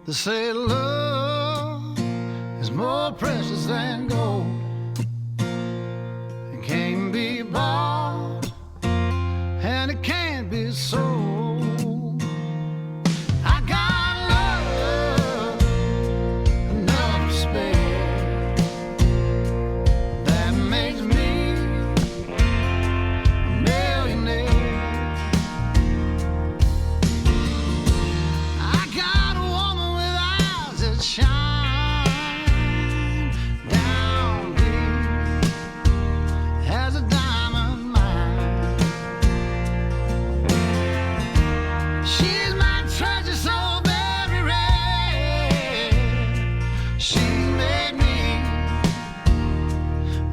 They say love is more precious than gold. It can't be bought and it can't be sold. I got love enough to spare. That makes me a millionaire. I got a woman with eyes that shine down deep as a diamond mine. She's my treasure, so very rare. She made me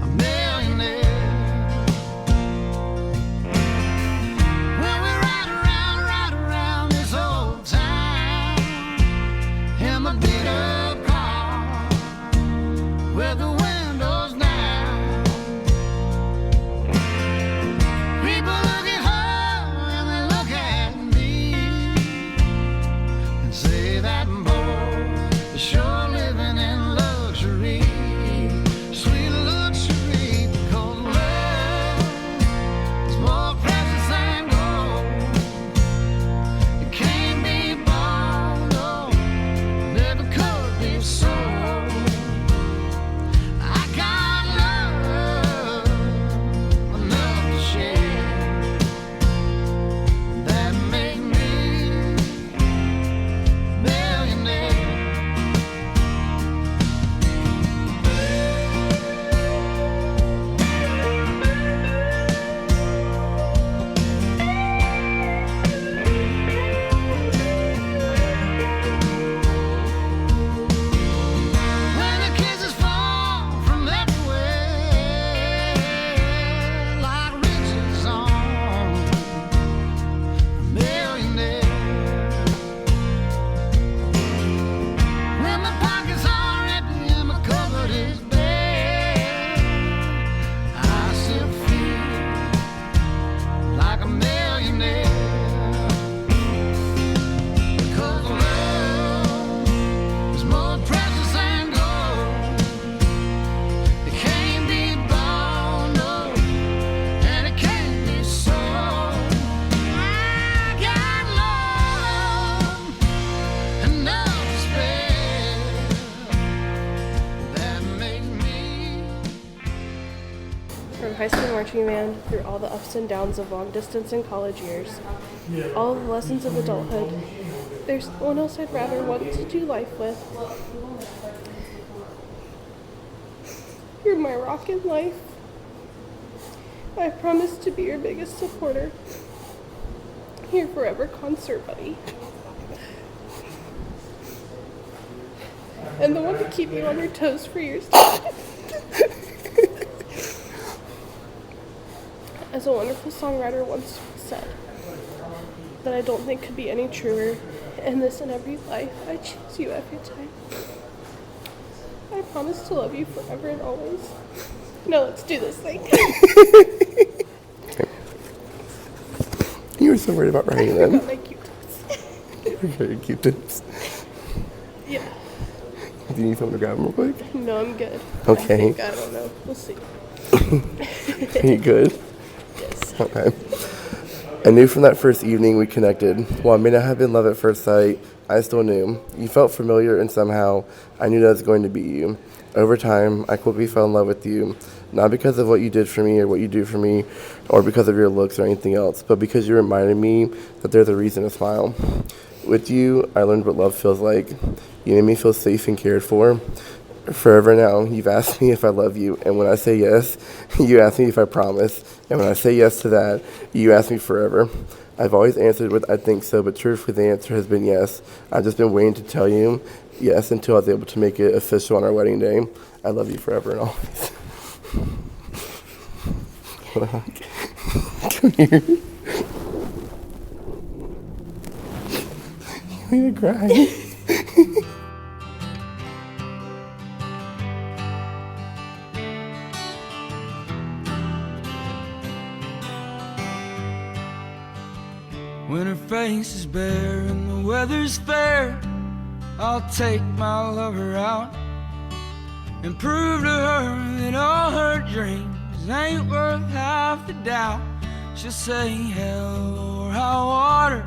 a millionaire. When we ride around this old town in my beat up car with the windows down, people look at her and they look at me and say that boy is sure living in luxury, sweet luxury, because love is more precious than gold. It can't be bought, no, never could be sold. I got love enough to share. That make me a millionaire. When the kisses fall from everywhere like riches on a millionaire. When my pockets are empty and my cupboard is bare, I still feel like a millionaire. Because love is more precious than gold. It can't be bought, no, and it can't be sold. I got love enough to spare. That makes me. From high school marching band through all the ups and downs of long distance and college years, all the lessons of adulthood, there's no one else I'd rather want to do life with. You're my rock in life. I promise to be your biggest supporter, your forever concert buddy, and the one to keep you on your toes for years to come. As a wonderful songwriter once said, that I don't think could be any truer. In this and every life, I choose you every time. I promise to love you forever and always. Now let's do this thing. You were so worried about writing them. My cute tips. You're very cute tips. Yeah. Do you need someone to grab them real quick? No, I'm good. Okay. I don't know. We'll see. Are you good? Yes. Okay. I knew from that first evening we connected. While it may not have been love at first sight, I still knew. You felt familiar, and somehow I knew that was going to be you. Over time, I quickly fell in love with you, not because of what you did for me or what you do for me, or because of your looks or anything else, but because you reminded me that there's a reason to smile. With you, I learned what love feels like. You made me feel safe and cared for. Forever now, you've asked me if I love you, and when I say yes, you ask me if I promise, and when I say yes to that, you ask me forever. I've always answered with I think so, but truthfully the answer has been yes. I've just been waiting to tell you yes until I was able to make it official on our wedding day. I love you forever and always. Come here. You're gonna cry. When her face is bare and the weather's fair, I'll take my lover out and prove to her that all her dreams ain't worth half the doubt. She'll say hell or high water,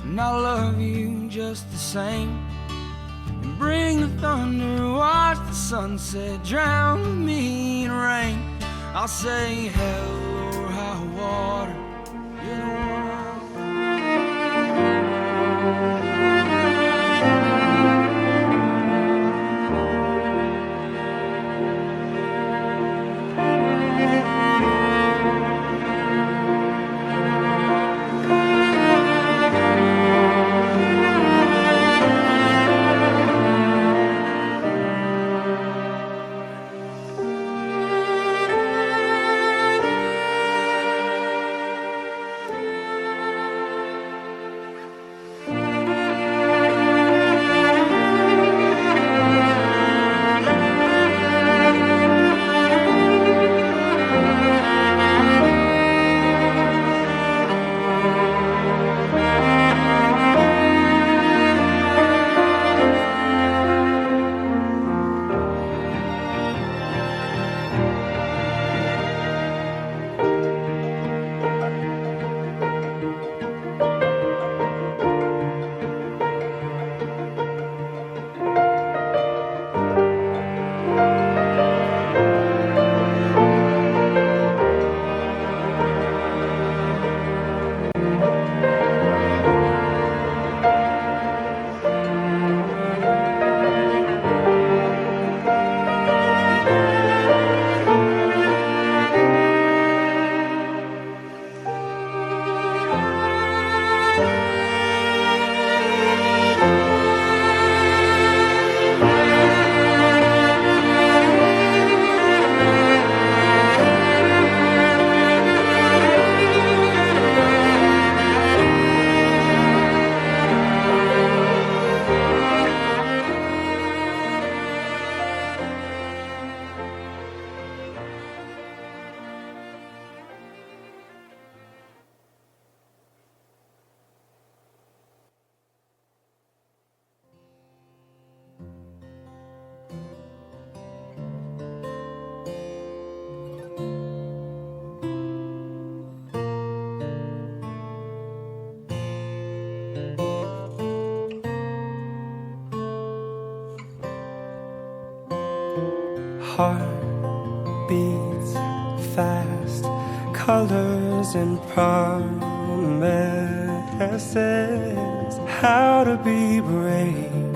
and I'll love you just the same. And bring the thunder, watch the sunset, drown with me in rain. I'll say hell or high water, you're the one. Heart beats fast, colors and promises. How to be brave,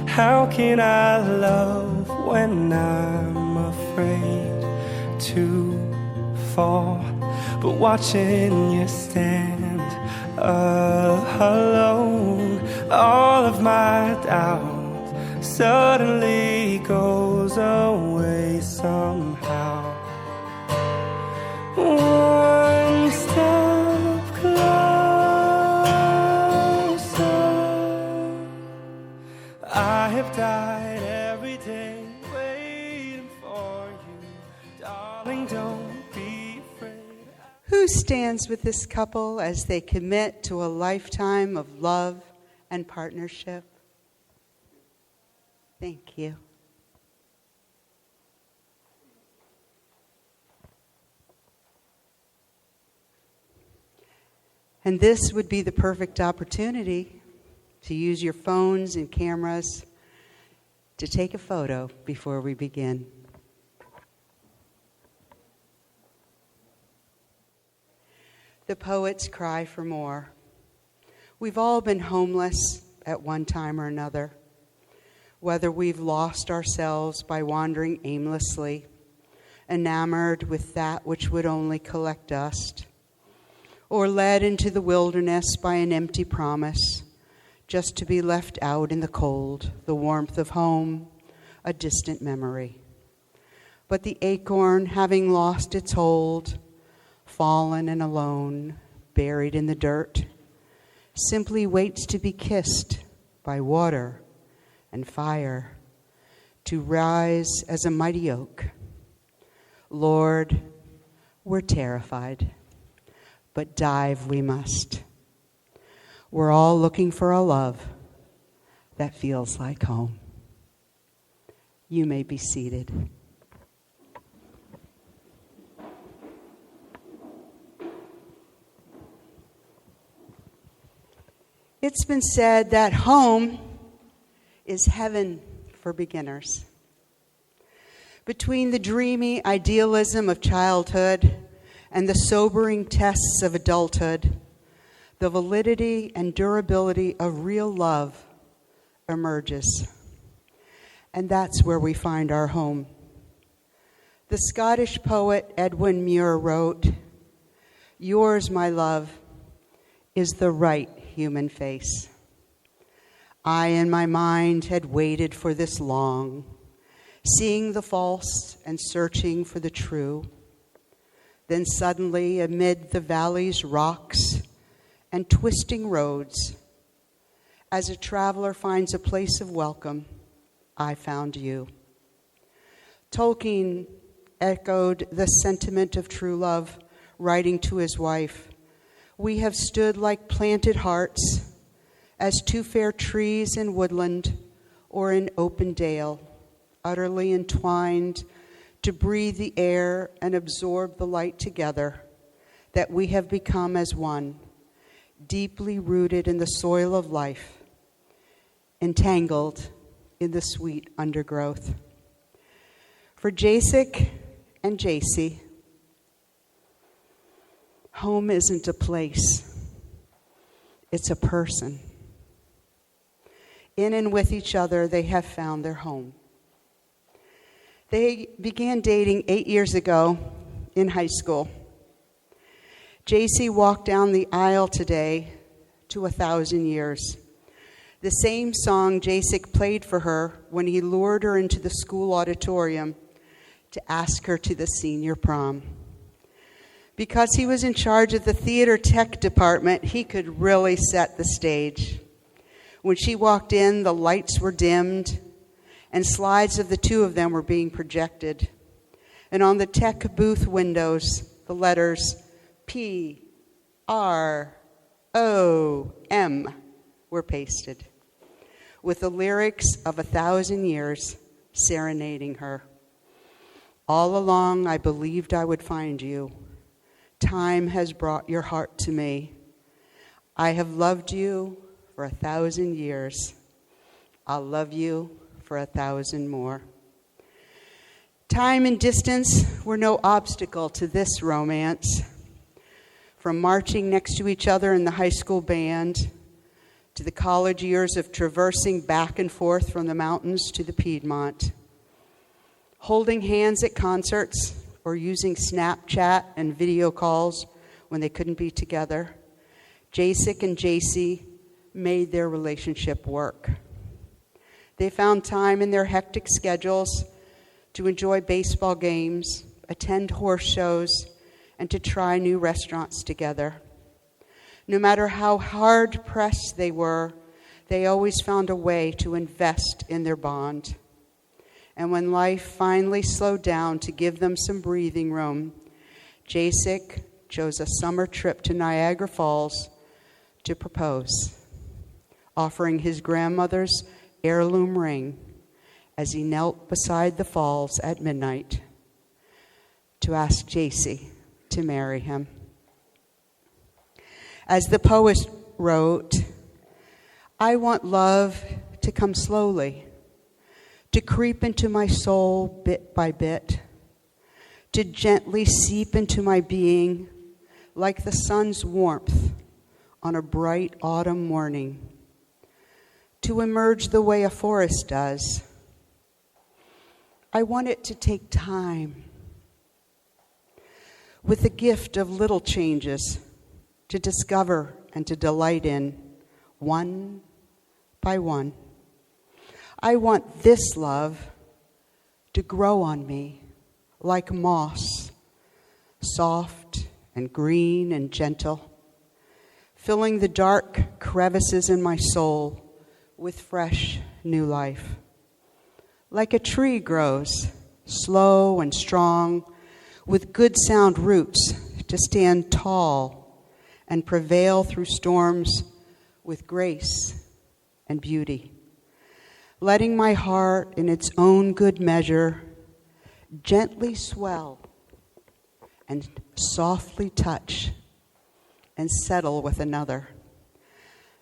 how can I love when I'm afraid to fall? But watching you stand alone, all of my doubt suddenly goes away somehow. One step closer. I have died every day waiting for you. Darling, don't be afraid. Who stands with this couple as they commit to a lifetime of love and partnership? Thank you. And this would be the perfect opportunity to use your phones and cameras to take a photo before we begin. The poets cry for more. We've all been homeless at one time or another. Whether we've lost ourselves by wandering aimlessly, enamored with that which would only collect dust, or led into the wilderness by an empty promise, just to be left out in the cold, the warmth of home, a distant memory. But the acorn, having lost its hold, fallen and alone, buried in the dirt, simply waits to be kissed by water and fire, to rise as a mighty oak. Lord, we're terrified, but dive we must. We're all looking for a love, that feels like home. You may be seated. It's been said that home is heaven for beginners. Between the dreamy idealism of childhood and the sobering tests of adulthood, the validity and durability of real love emerges. And that's where we find our home. The Scottish poet Edwin Muir wrote, "Yours, my love, is the right human face. I in my mind had waited for this long, seeing the false and searching for the true. Then suddenly, amid the valley's rocks and twisting roads, as a traveler finds a place of welcome, I found you." Tolkien echoed the sentiment of true love, writing to his wife, "We have stood like planted hearts, as two fair trees in woodland or in open dale, utterly entwined to breathe the air and absorb the light together, that we have become as one, deeply rooted in the soil of life, entangled in the sweet undergrowth." For Jasik and Jacey, home isn't a place, it's a person. In and with each other, they have found their home. They began dating 8 years ago in high school. Jacey walked down the aisle today to 1,000 years. The same song Jasik played for her when he lured her into the school auditorium to ask her to the senior prom. Because he was in charge of the theater tech department, he could really set the stage. When she walked in, the lights were dimmed, and slides of the two of them were being projected. And on the tech booth windows, the letters PROM were pasted, with the lyrics of 1,000 years serenading her. All along, I believed I would find you. Time has brought your heart to me. I have loved you for 1,000 years. I'll love you for 1,000 more. Time and distance were no obstacle to this romance. From marching next to each other in the high school band, to the college years of traversing back and forth from the mountains to the Piedmont, holding hands at concerts or using Snapchat and video calls when they couldn't be together, Jasik and Jacey made their relationship work. They found time in their hectic schedules to enjoy baseball games, attend horse shows, and to try new restaurants together. No matter how hard-pressed they were, they always found a way to invest in their bond. And when life finally slowed down to give them some breathing room, Jasik chose a summer trip to Niagara Falls to propose, offering his grandmother's heirloom ring as he knelt beside the falls at midnight to ask Jacey to marry him. As the poet wrote, "I want love to come slowly, to creep into my soul bit by bit, to gently seep into my being like the sun's warmth on a bright autumn morning, to emerge the way a forest does. I want it to take time, with the gift of little changes, to discover and to delight in, one by one. I want this love to grow on me like moss, soft and green and gentle, filling the dark crevices in my soul with fresh new life. Like a tree grows, slow and strong, with good sound roots to stand tall and prevail through storms with grace and beauty, letting my heart in its own good measure gently swell and softly touch and settle with another,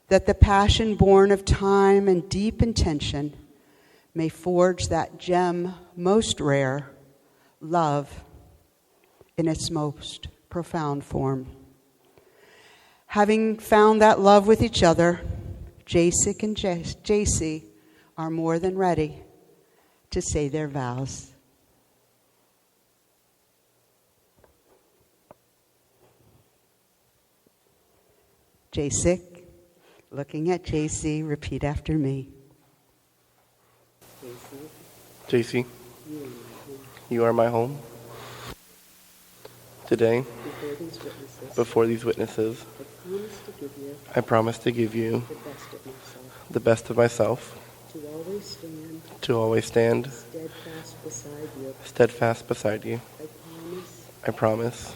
that the passion born of time and deep intention may forge that gem most rare, love, in its most profound form. Having found that love with each other, Jasik and Jacey are more than ready to say their vows. Jasik, looking at Jacey, repeat after me. Jacey, you are my home. Today, before these witnesses, I promise to give you the best of myself, to always stand steadfast beside you. I promise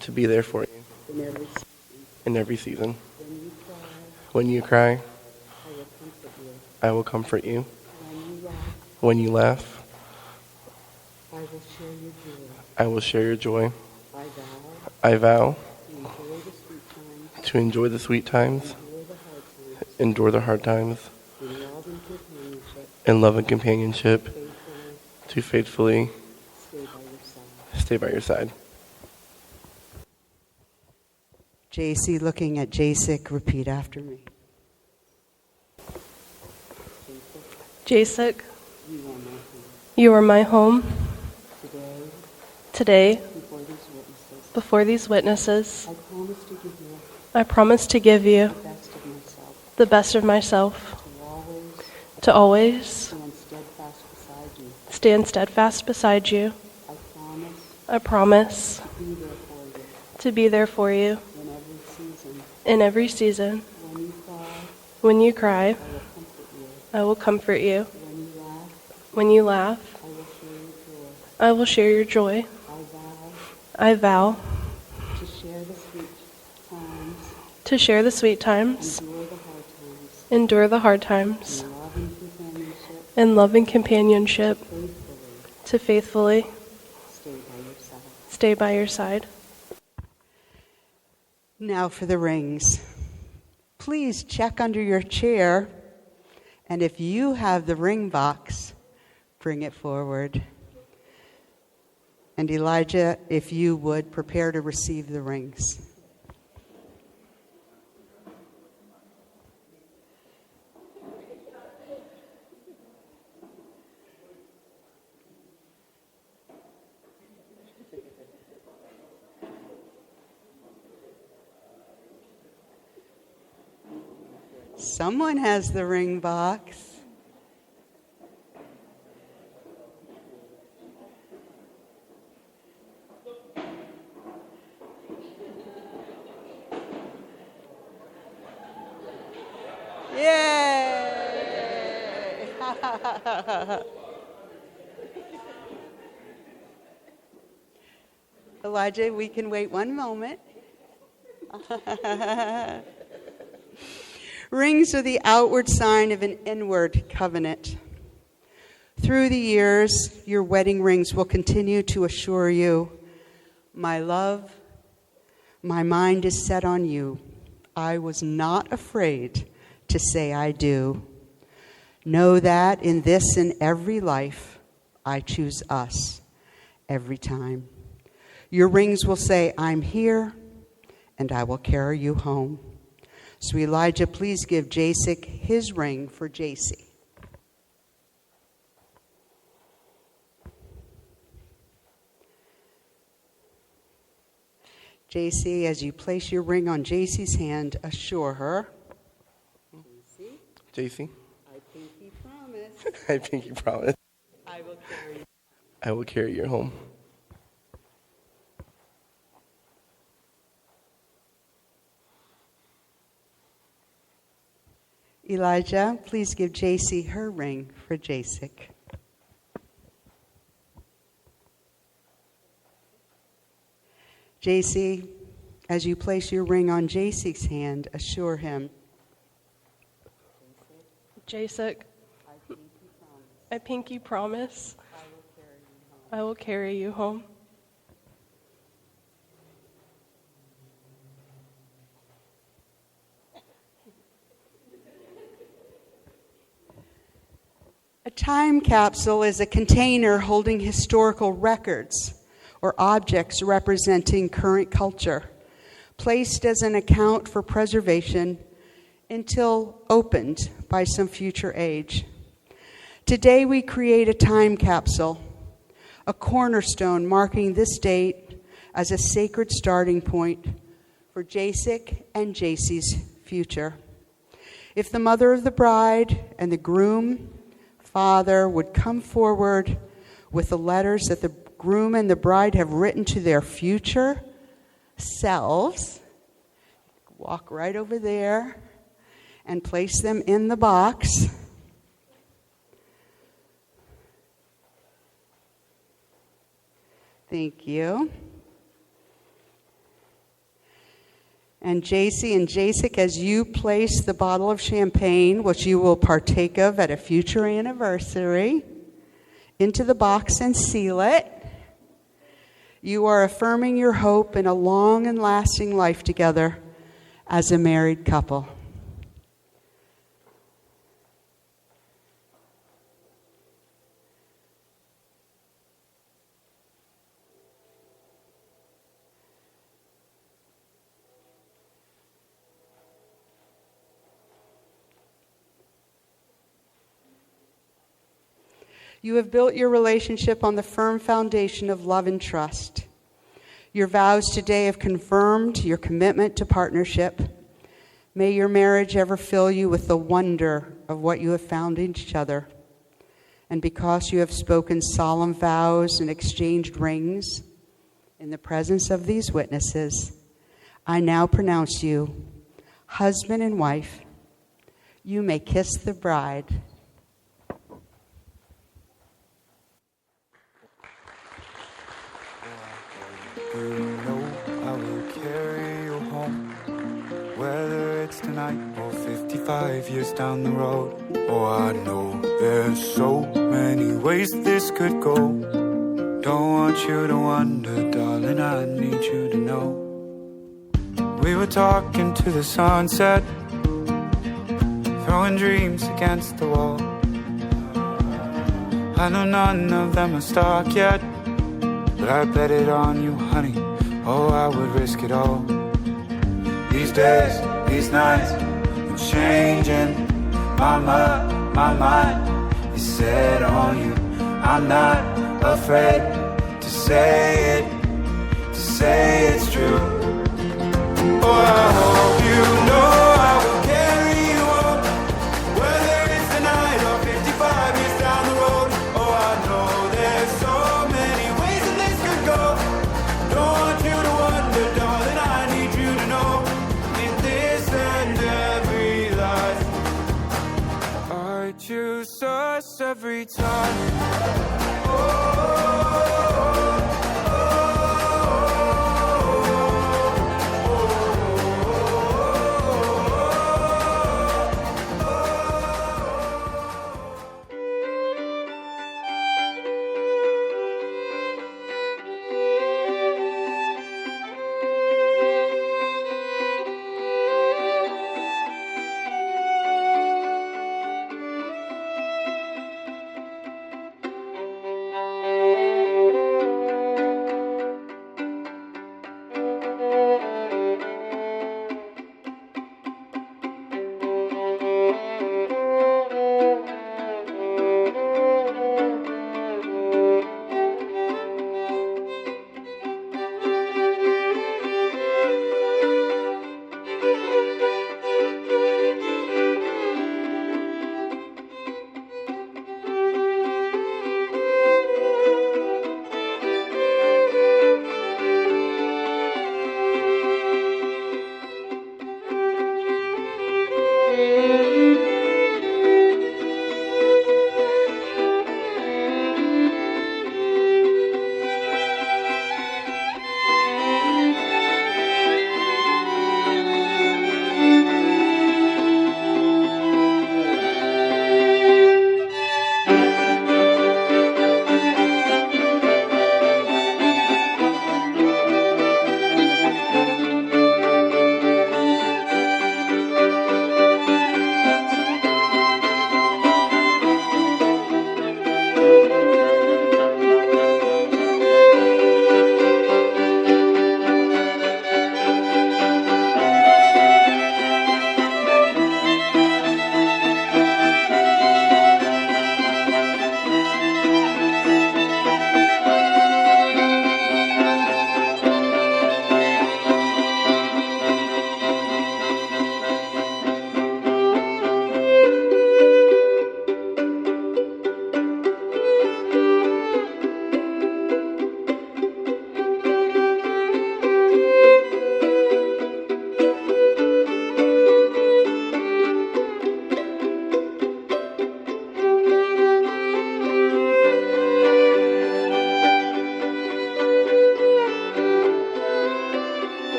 to be there for you in every season. When you cry, I will comfort you. When you laugh, I will share your joy. I vow to enjoy the sweet times, endure the hard times, in love and companionship, to faithfully stay by your side. Jacey, looking at Jasik, repeat after me. Jasik, you are my home. Today, before these witnesses, I promise to give you the best of myself, to always stand steadfast beside you. I promise to be there for you in every season. When you cry, I will comfort you. When you laugh, I will share your joy. I vow to share the sweet times, endure the hard times, in love and companionship, to faithfully stay by your side. Now for the rings. Please check under your chair, and if you have the ring box, bring it forward. And Elijah, if you would, prepare to receive the rings. Someone has the ring box. Yay! Elijah, we can wait one moment. Rings are the outward sign of an inward covenant. Through the years, your wedding rings will continue to assure you, my love, my mind is set on you. I was not afraid to say I do. Know that in this and every life, I choose us every time. Your rings will say, I'm here, and I will carry you home. So Elijah, please give Jasik his ring for Jacey. Jacey, as you place your ring on Jacey's hand, assure her. Jacey, I pinky promise. I pinky promise. I will carry you. I will carry you home. Elijah, please give Jacey her ring for Jasik. Jacey, as you place your ring on Jasyk's hand, assure him. Jasik, I pinky promise I will carry you home. A time capsule is a container holding historical records or objects representing current culture, placed as an account for preservation until opened by some future age. Today we create a time capsule, a cornerstone marking this date as a sacred starting point for Jasik and Jacey's future. If the mother of the bride and the groom father would come forward with the letters that the groom and the bride have written to their future selves, walk right over there and place them in the box. Thank you. And Jacey and Jasik, as you place the bottle of champagne, which you will partake of at a future anniversary, into the box and seal it, you are affirming your hope in a long and lasting life together as a married couple. You have built your relationship on the firm foundation of love and trust. Your vows today have confirmed your commitment to partnership. May your marriage ever fill you with the wonder of what you have found in each other. And because you have spoken solemn vows and exchanged rings in the presence of these witnesses, I now pronounce you husband and wife. You may kiss the bride. You know I will carry you home, whether it's tonight or 55 years down the road. Oh, I know there's so many ways this could go. Don't want you to wonder, darling, I need you to know. We were talking to the sunset, throwing dreams against the wall. I know none of them are stuck yet, but I bet it on you, honey. Oh, I would risk it all. These days, these nights, I'm changing my mind is set on you. I'm not afraid to say it's true. Oh, I hope you know I will carry you home, whether it's tonight or 55 years down the road. Oh, I know there's so many ways that this could go. Don't want you to wonder, darling, I need you to know. In this and every life, I choose us every time.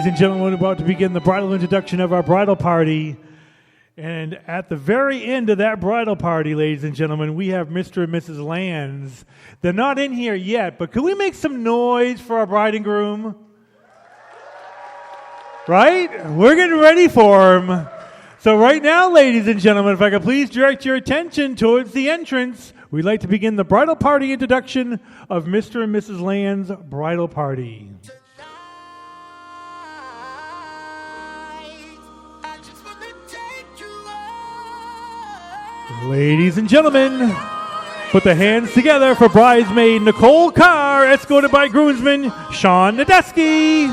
ladies and gentlemen, we're about to begin the bridal introduction of our bridal party. And at the very end of that bridal party, ladies and gentlemen, we have Mr. and Mrs. Lands. They're not in here yet, but can we make some noise for our bride and groom? Right? We're getting ready for them. So right now, ladies and gentlemen, if I could please direct your attention towards the entrance, we'd like to begin the bridal party introduction of Mr. and Mrs. Land's bridal party. Ladies and gentlemen, put the hands together for bridesmaid Nicole Carr, escorted by groomsman Sean Nadeski.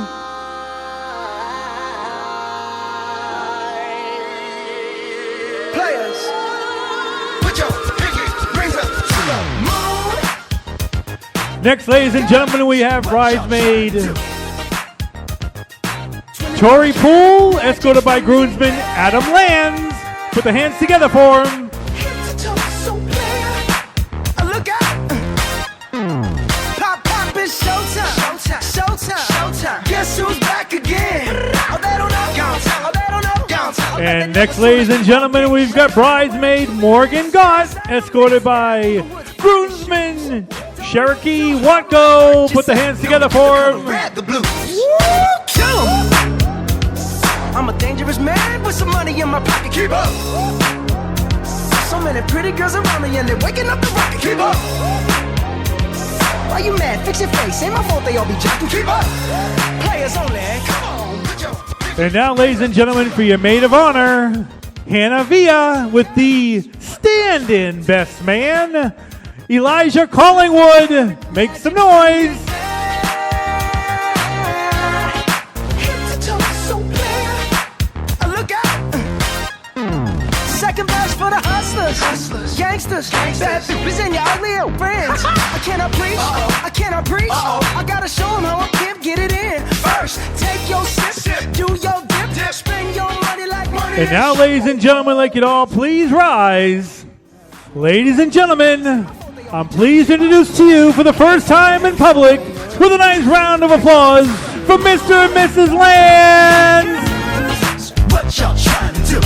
Players, put your pinky rings up to the moon. Next, ladies and gentlemen, we have bridesmaid Tori Poole, escorted by groomsman Adam Lands. Put the hands together for him. Guess who's back again? Oh, they don't know. Oh, they don't know. And next, ladies and gentlemen, we've got bridesmaid Morgan Gott, escorted by groomsman Cherokee Watko. Put the hands together for him. The blues. Kill 'em. I'm a dangerous man with some money in my pocket. Keep up. So many pretty girls around me and they're waking up the rocket. Keep up. Why you mad? Fix your face. Ain't my fault they all be jocking. Keep up. Players only. Come on. Put your And now, ladies and gentlemen, for your maid of honor, Hannah Villa with the stand-in best man, Elijah Collingwood. Make some noise. second verse for the hustlers, gangsters, bad bitches and your ugly old friends. I cannot preach, I cannot preach. I gotta show them how I can't get it in. First, take your sip, do your dip, spend your money like money. And now, ladies and gentlemen, like it all, please rise. Ladies and gentlemen, I'm pleased to introduce to you for the first time in public, with a nice round of applause, for Mr. and Mrs. Lands. What y'all trying to do?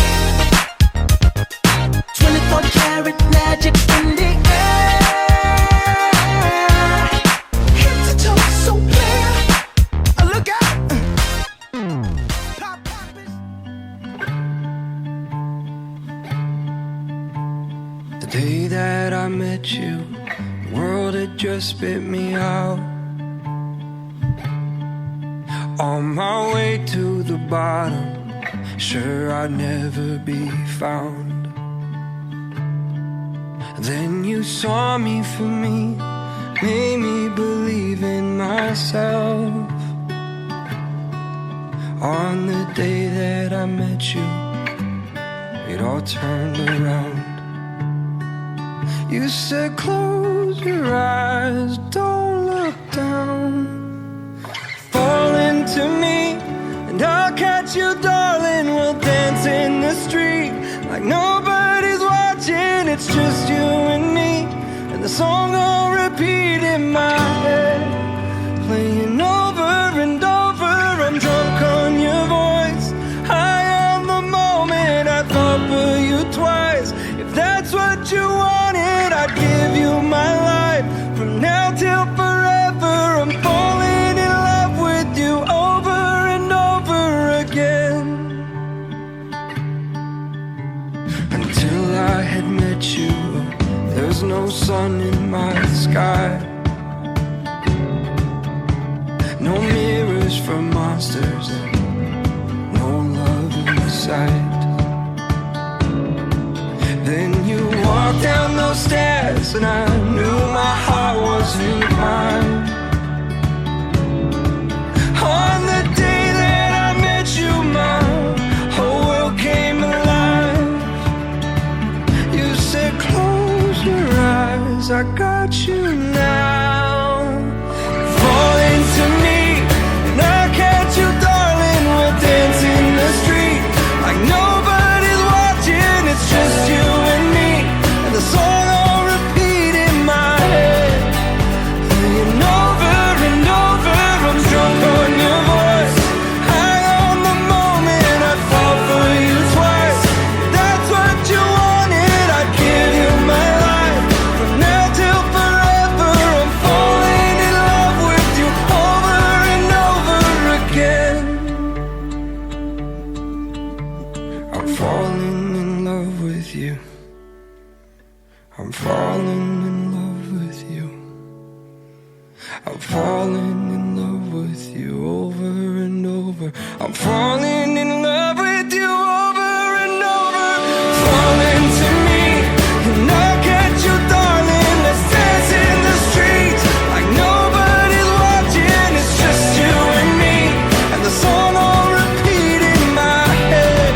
24 karat magic in the air. Head to toe so clear. Look out. Pop, pop it. The day that I met you, the world had just spit me out. On my way to the bottom, sure I'd never be found. Then you saw me for me, made me believe in myself. On the day that I met you, it all turned around. You said close your eyes, don't look down. Fall into me, and I'll catch you, darling. We'll dance in the street like nobody's watching. It's just you and me, and the song will repeat in my head, playing over and over. I'm drunk on your voice, high on the moment. I thought for you twice. If that's what you wanted, I'd give you my life from now till forever. I'm falling in love with you over and over again. Until I had met you, there's no sun in my sky, no mirrors for monsters, and no love in sight. Then you walked down those stairs, and I knew my heart wasn't mine. On the day that I met you, my whole world came alive. You said close your eyes, I got you now. Fall into me, and I'll catch you, darling. We'll dance in the street like nobody's watching. It's just you and me, and the song will repeat in my head, playing over and over. I'm drunk on your voice, high falling in love with you. I'm falling in love with you. I'm falling in love with you over and over. I'm falling in love with you over and over. Fall into me and I'll catch you, darling. Let's dance in the streets like nobody's watching. It's just you and me and the song on repeat in my head,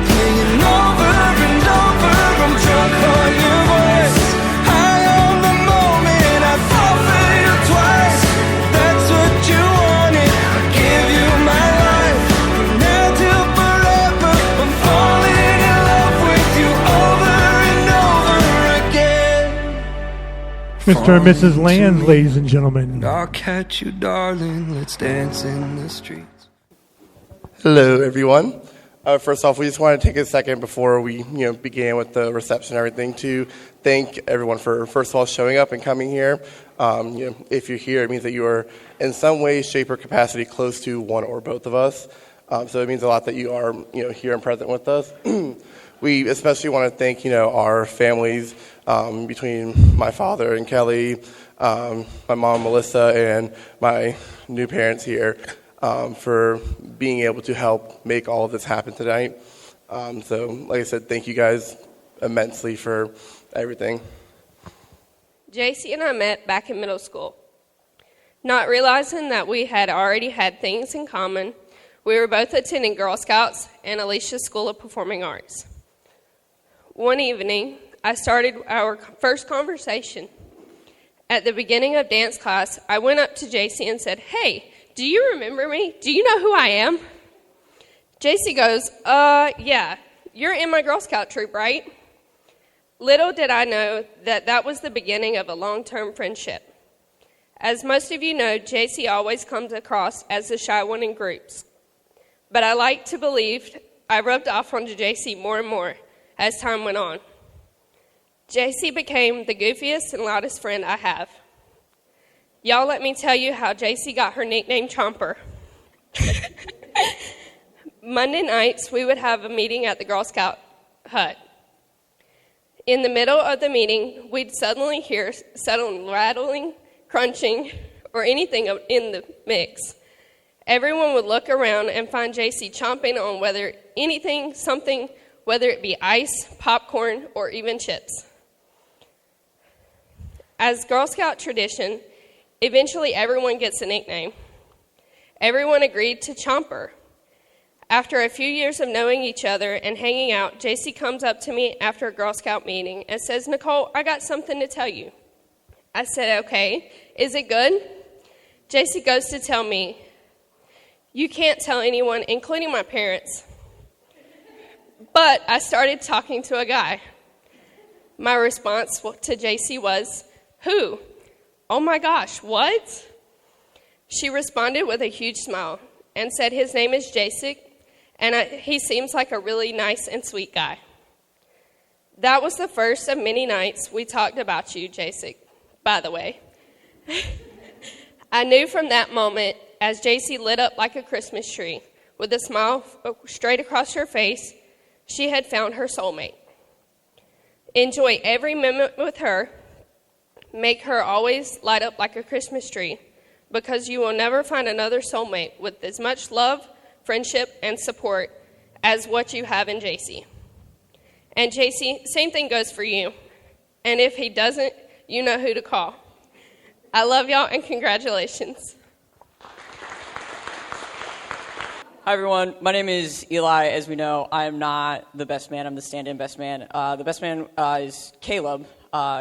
playing over and over. I'm drunk on your voice, high on the moment. I fall for you twice. That's what you wanted. I give you my life from now till forever. I'm falling in love with you over and over again. Mr. and Mrs. Lands, ladies and gentlemen. I'll catch you, darling. Let's dance in the streets. Hello, everyone. First off, we just want to take a second before we, began with the reception and everything to thank everyone for, first of all, showing up and coming here. If you're here, it means that you are in some way, shape, or capacity close to one or both of us. So it means a lot that you are, here and present with us. We especially want to thank, our families between my father and Kelly, my mom, Melissa, and my new parents here. For being able to help make all of this happen tonight. So, like I said, thank you guys immensely for everything. Jacey and I met back in middle school. Not realizing that we had already had things in common, we were both attending Girl Scouts and Alicia's School of Performing Arts. One evening, I started our first conversation. At the beginning of dance class, I went up to Jacey and said, "Hey, do you remember me? Do you know who I am?" Jacey goes, yeah, you're in my Girl Scout troop, right? Little did I know that that was the beginning of a long-term friendship. As most of you know, Jacey always comes across as the shy one in groups. But I like to believe I rubbed off onto Jacey more and more as time went on. Jacey became the goofiest and loudest friend I have. Y'all, let me tell you how Jacey got her nickname Chomper. Monday nights, we would have a meeting at the Girl Scout hut. In the middle of the meeting, we'd suddenly hear sudden rattling, crunching, or anything in the mix. Everyone would look around and find Jacey chomping on whether it be ice, popcorn, or even chips. As Girl Scout tradition, eventually everyone gets a nickname. Everyone agreed to Chomper. After a few years of knowing each other and hanging out, Jacey comes up to me after a Girl Scout meeting and says, "Nicole, I got something to tell you." I said, "Okay, is it good?" Jacey goes to tell me, "You can't tell anyone, including my parents." But I started talking to a guy. My response to Jacey was, "Who? Oh my gosh, what?" She responded with a huge smile and said his name is Jasik, and he seems like a really nice and sweet guy. That was the first of many nights we talked about you, Jasik, by the way. I knew from that moment, as Jacey lit up like a Christmas tree, with a smile straight across her face, she had found her soulmate. Enjoy every moment with her. Make her always light up like a Christmas tree, because you will never find another soulmate with as much love, friendship, and support as what you have in Jacey. And Jacey, same thing goes for you. And if he doesn't, you know who to call. I love y'all and congratulations. Hi, everyone. My name is Eli. As we know, I am not the best man. I'm the stand-in best man. The best man is Caleb.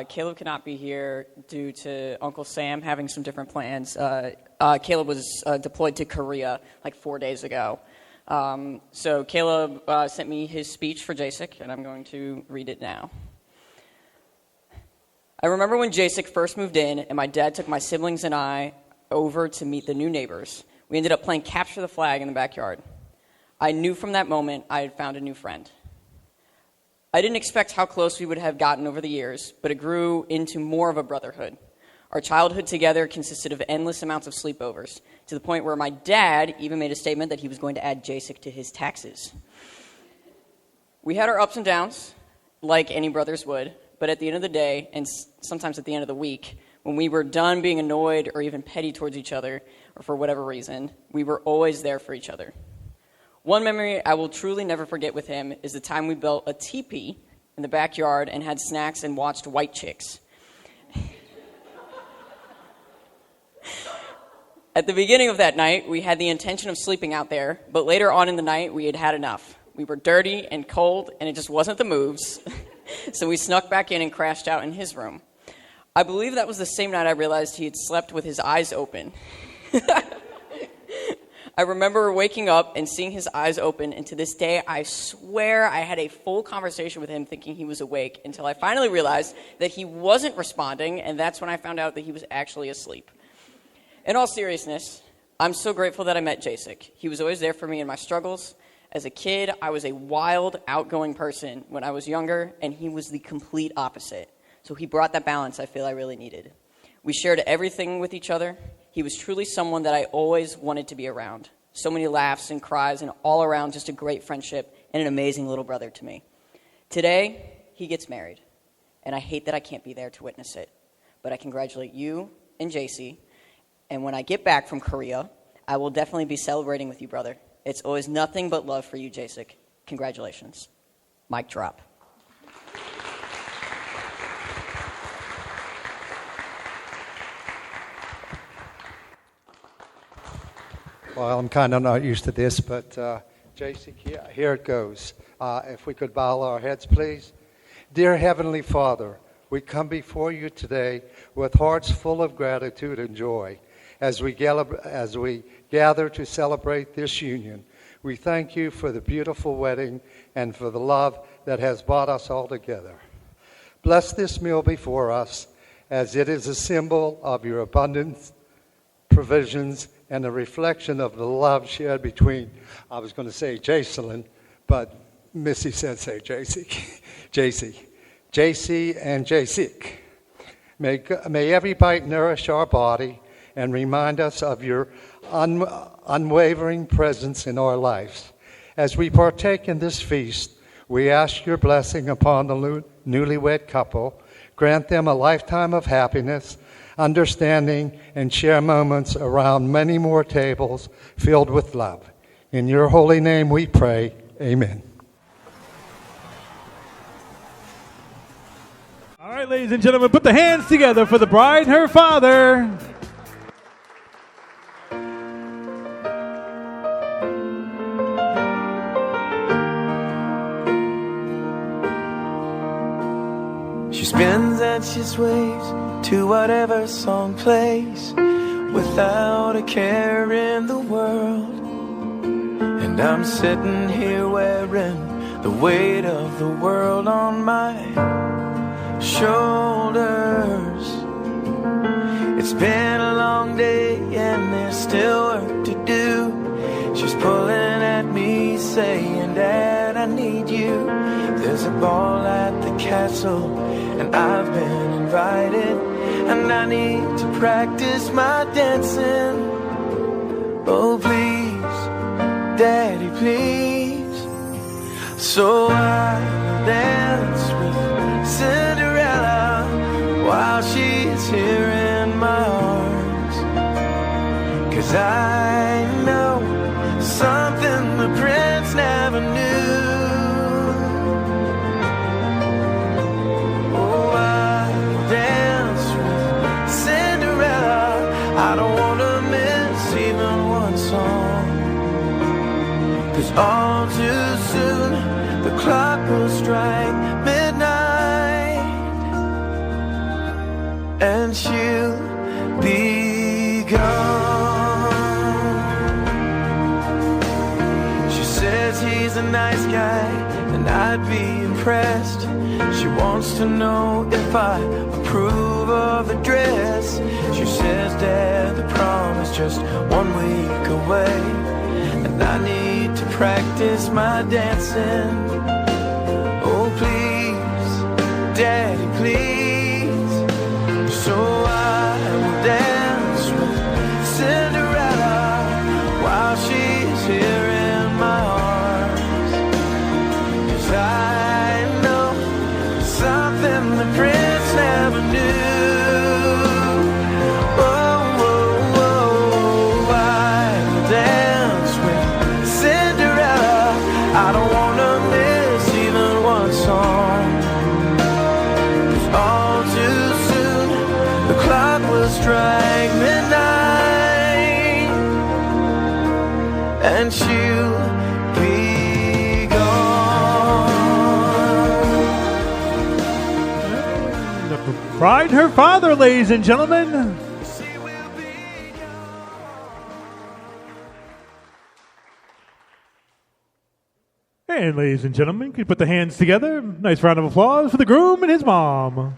Caleb cannot be here due to Uncle Sam having some different plans. Caleb was deployed to Korea like 4 days ago. So Caleb sent me his speech for Jasik, and I'm going to read it now. I remember when Jasik first moved in, and my dad took my siblings and I over to meet the new neighbors. We ended up playing capture the flag in the backyard. I knew from that moment I had found a new friend. I didn't expect how close we would have gotten over the years, but it grew into more of a brotherhood. Our childhood together consisted of endless amounts of sleepovers, to the point where my dad even made a statement that he was going to add Jasik to his taxes. We had our ups and downs, like any brothers would, but at the end of the day, and sometimes at the end of the week, when we were done being annoyed or even petty towards each other, or for whatever reason, we were always there for each other. One memory I will truly never forget with him is the time we built a teepee in the backyard and had snacks and watched White Chicks. At the beginning of that night, we had the intention of sleeping out there, but later on in the night, we had had enough. We were dirty and cold, and it just wasn't the moves, so we snuck back in and crashed out in his room. I believe that was the same night I realized he had slept with his eyes open. I remember waking up and seeing his eyes open, and to this day, I swear I had a full conversation with him thinking he was awake until I finally realized that he wasn't responding, and that's when I found out that he was actually asleep. In all seriousness, I'm so grateful that I met Jasik. He was always there for me in my struggles. As a kid, I was a wild, outgoing person when I was younger, and he was the complete opposite. So he brought that balance I feel I really needed. We shared everything with each other. He was truly someone that I always wanted to be around. So many laughs and cries, and all around just a great friendship and an amazing little brother to me. Today, he gets married, and I hate that I can't be there to witness it. But I congratulate you and Jacey. And when I get back from Korea, I will definitely be celebrating with you, brother. It's always nothing but love for you, Jasik. Congratulations. Mic drop. Well, I'm kind of not used to this, but Jacey, here it goes. If we could bow our heads, please. Dear Heavenly Father, we come before you today with hearts full of gratitude and joy. As we gather to celebrate this union, we thank you for the beautiful wedding and for the love that has brought us all together. Bless this meal before us, as it is a symbol of your abundant provisions and a reflection of the love shared between, I was going to say Jacelyn, but Missy said say Jacey. Jacey and Jasik. May every bite nourish our body and remind us of your unwavering presence in our lives. As we partake in this feast, we ask your blessing upon the newlywed couple. Grant them a lifetime of happiness, understanding, and share moments around many more tables filled with love. In your holy name we pray, amen. All right, ladies and gentlemen, put the hands together for the bride and her father. She spins and she sways to whatever song plays, without a care in the world. And I'm sitting here wearing the weight of the world on my shoulders. It's been a long day and there's still work to do. She's pulling at me saying, Dad, I need you. There's a ball at the castle and I've been invited, and I need to practice my dancing. Oh please, Daddy, please. So I will dance with Cinderella while she's here in my arms. 'Cause I know something the prince never knew. Oh, I will dance with Cinderella. I don't want to miss even one song. 'Cause all too soon the clock will strike midnight, and she'll be gone. She says he's a nice guy and I'd be impressed. She wants to know if I approve of the dress. She says, Dad, the prom is just 1 week away, and I need to practice my dancing. Oh please, Daddy, please. So I will dance with Cinderella while she's here in my arms. 'Cause I The clock will strike midnight, and she'll be gone. The bride and her father, ladies and gentlemen. And ladies and gentlemen, can you put the hands together? Nice round of applause for the groom and his mom.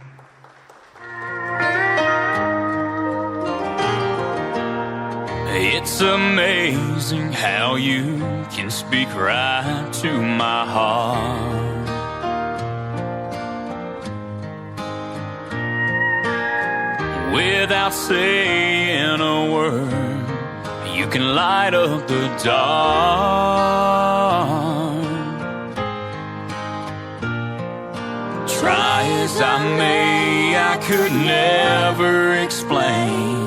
It's amazing how you can speak right to my heart. Without saying a word, you can light up the dark. Try as I may, I could never explain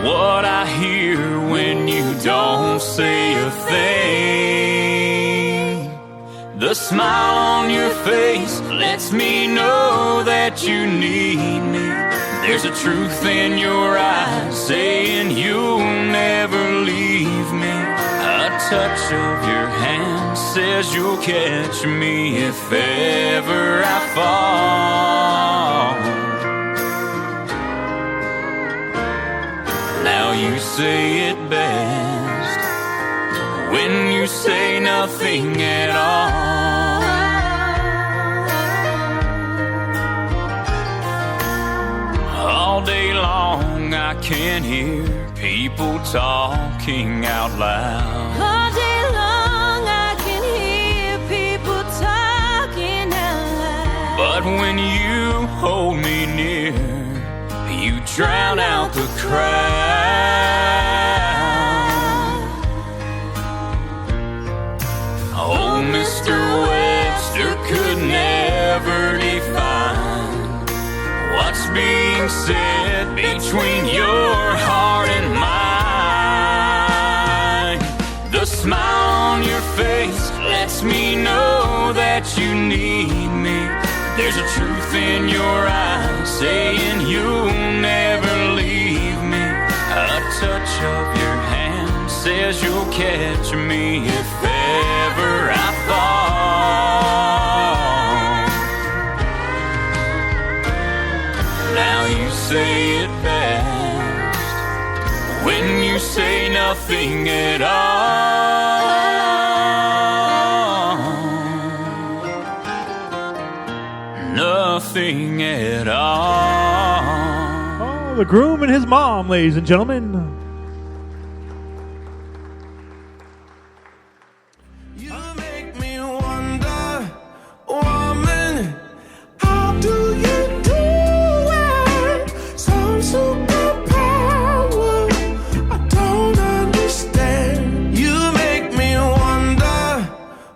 what I hear when you don't say a thing. The smile on your face lets me know that you need me. There's a truth in your eyes saying you'll never leave me. A touch of your hand says you'll catch me if ever I fall. Now you say it best when you say nothing at all. All day long I can hear people talking out loud. All day long I can hear people talking out loud. But when you hold me near, you drown out the crowd. Oh, Mr. Webster could never define what's being said between your heart and mine. The smile on your face lets me know that you need me. There's a truth in your eyes saying you'll never leave me. A touch of your hand says you'll catch me if ever I fall. Now you say it best when you say nothing at all. Nothing at all. Oh, the groom and his mom, ladies and gentlemen. You make me wonder, woman, how do you do it? Some superpower I don't understand. You make me wonder,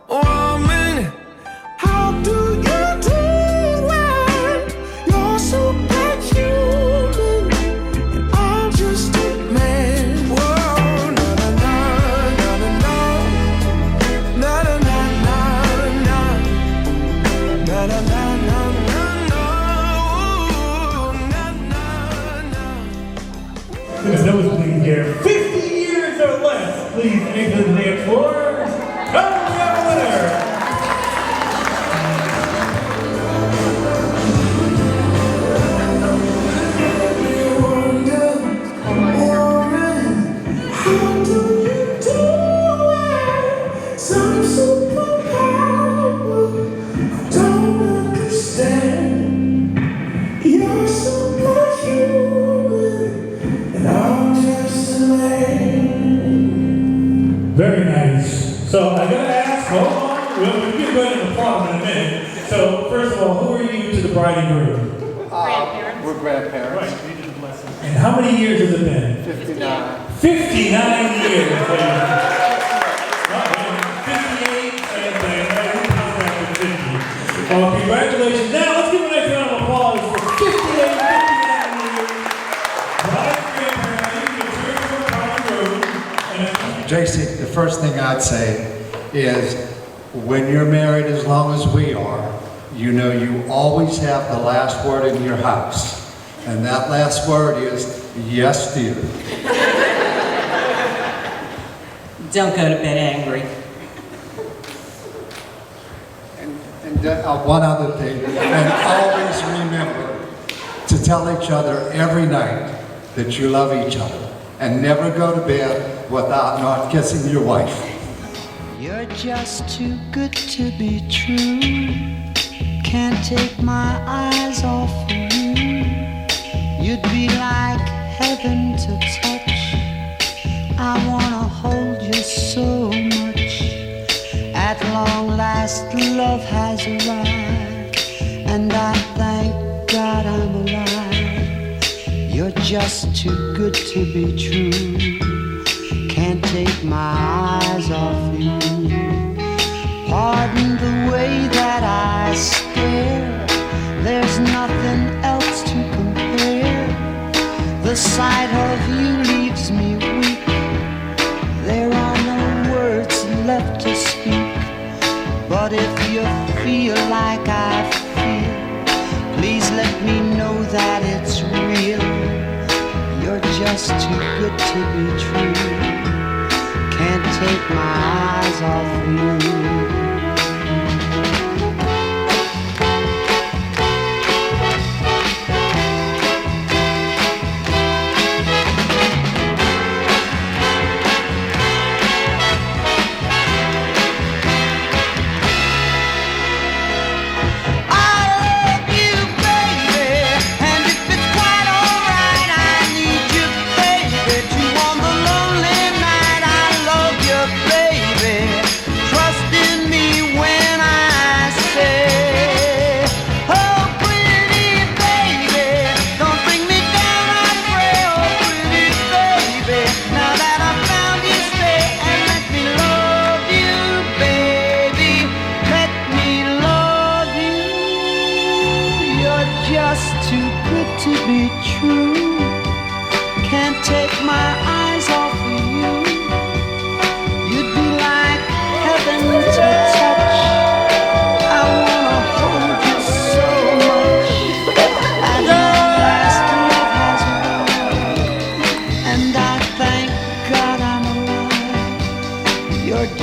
woman, how do you do it? You're superhuman, and I'm just a man. Whoa, na na na na na na na na na na That was please here. 50 years or less. Please enter the dance floor. Come we have a winner. Some superpower I don't understand. You're superhuman, and I'm just a man. Very nice. So I gotta ask, hold on. We'll get ready to applaud in a minute. So first of all, who are you to the bride and groom? Grandparents. We're grandparents. Right. You did bless us. And how many years has it been? 59. 59 years. Ladies. 58 and well, congratulations. Now let's give a nice round of applause for 59 years. Bride and grandparents. Jacey, the first thing I'd say is when you're married as long as we are, you know you always have the last word in your house. And that last word is, yes, dear. Don't go to bed angry. And one other thing, and always remember to tell each other every night that you love each other. And never go to bed without not kissing your wife. You're just too good to be true. Can't take my eyes off of you. You'd be like heaven to touch. I wanna hold you so much. At long last, love has arrived, and I thank God I'm alive. You're just too good to be true. Can't take my eyes off you. Pardon the way that I stare. There's nothing else to compare. The sight of you leaves me weak. There are no words left to speak. But if you feel like I feel, please let me know that it's real. You're just too good to be true. Can't take my eyes off you.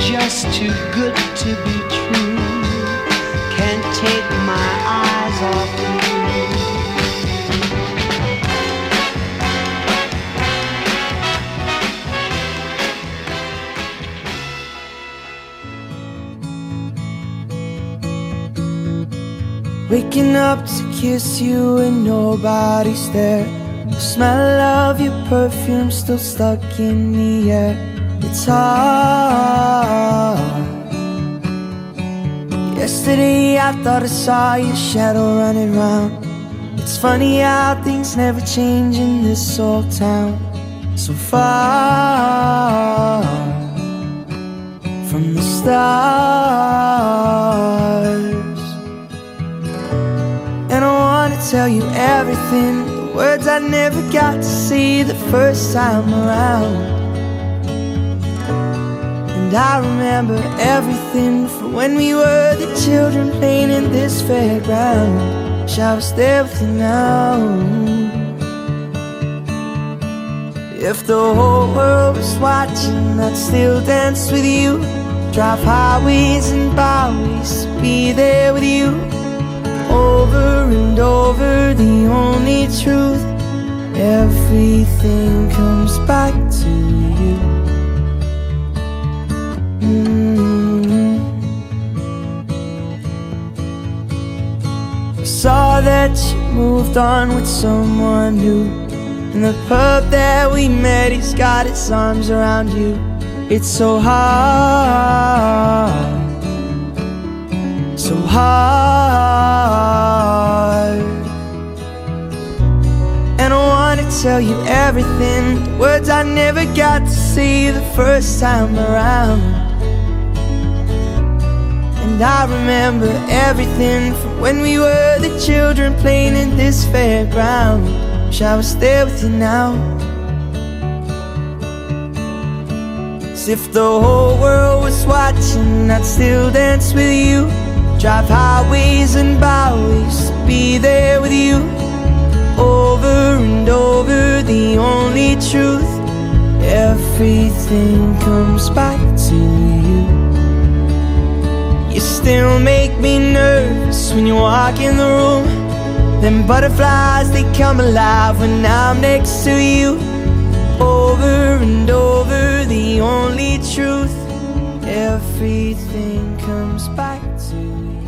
Just too good to be true. Can't take my eyes off you. Waking up to kiss you and nobody's there. The smell of your perfume still stuck in the air. It's hard. Yesterday I thought I saw your shadow running round. It's funny how things never change in this old town. So far from the stars. And I wanna tell you everything, the words I never got to say the first time around. And I remember everything from when we were the children playing in this fairground. Wish I was there with you now. If the whole world was watching, I'd still dance with you. Drive highways and byways to be there with you. Over and over, the only truth. Everything comes back to you. I saw that you moved on with someone new. In the pub that we met, he's got his arms around you. It's so hard, so hard. And I wanna tell you everything, the words I never got to say the first time around. And I remember everything from when we were the children playing in this fairground. Wish I was there with you now. As if the whole world was watching, I'd still dance with you. Drive highways and byways to be there with you. Over over and over, the only truth. Everything comes back to you. You still make me nervous when you walk in the room. Them butterflies, they come alive when I'm next to you. Over and over, the only truth. Everything comes back to you.